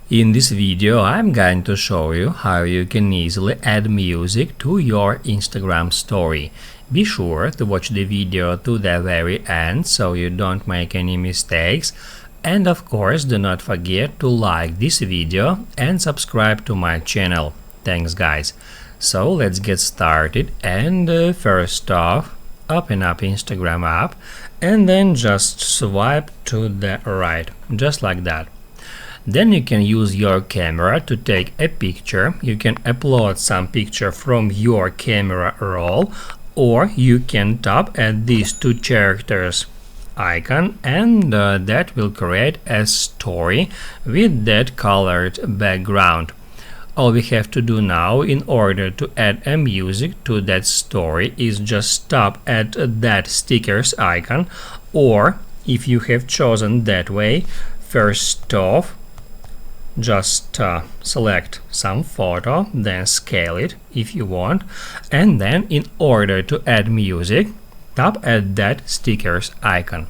In this video, I'm going to show you how you can easily add music to your Instagram story. Be sure to watch the video to the very end so you don't make any mistakes. And of course, do not forget to like this video and subscribe to my channel. Thanks guys. So let's get started, and first off, open up Instagram app and then just swipe to the right, just like that. Then you can use your camera to take a picture. You can upload some picture from your camera roll, or you can tap at these two characters icon, and that will create a story with that colored background. All we have to do now in order to add a music to that story is just tap at that stickers icon, or if you have chosen that way, first off just select some photo, then scale it if you want, and then in order to add music, tap at that stickers icon.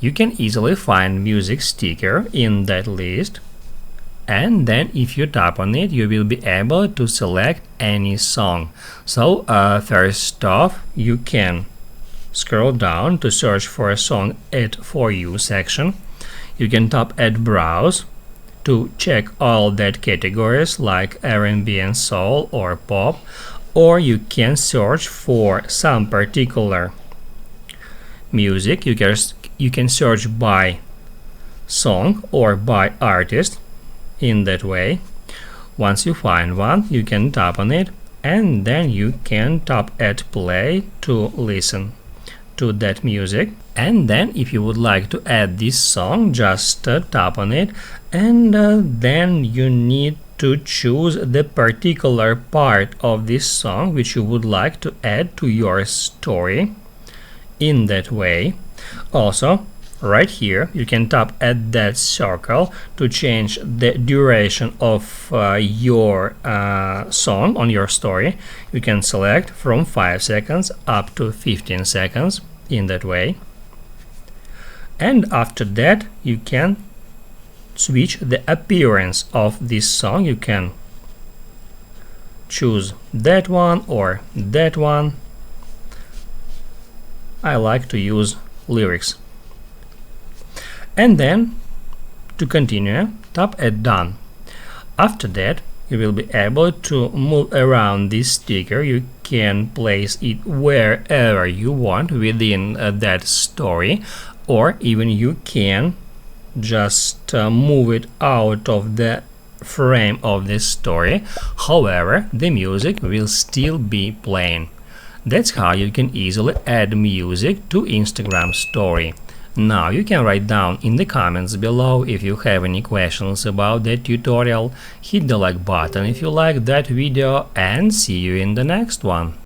You can easily find music sticker in that list, and then if you tap on it, you will be able to select any song. So first off, you can scroll down to search for a song at For You section. You can tap at Browse to check all that categories like R&B and soul or pop, or you can search for some particular music. You can search by song or by artist in that way. Once you find one, you can tap on it, and then you can tap at play to listen to that music. And then if you would like to add this song, just tap on it, and then you need to choose the particular part of this song which you would like to add to your story in that way. Also, right here you can tap at that circle to change the duration of your song on your story. You can select from 5 seconds up to 15 seconds in that way. And after that, you can switch the appearance of this song. You can choose that one or that one. I like to use lyrics. And then to continue, tap at Done. After that, you will be able to move around this sticker. You can place it wherever you want within that story, or even you can just move it out of the frame of this story. However, the music will still be playing. That's how you can easily add music to Instagram story. Now you can write down in the comments below if you have any questions about that tutorial. Hit the like button if you like that video, and see you in the next one.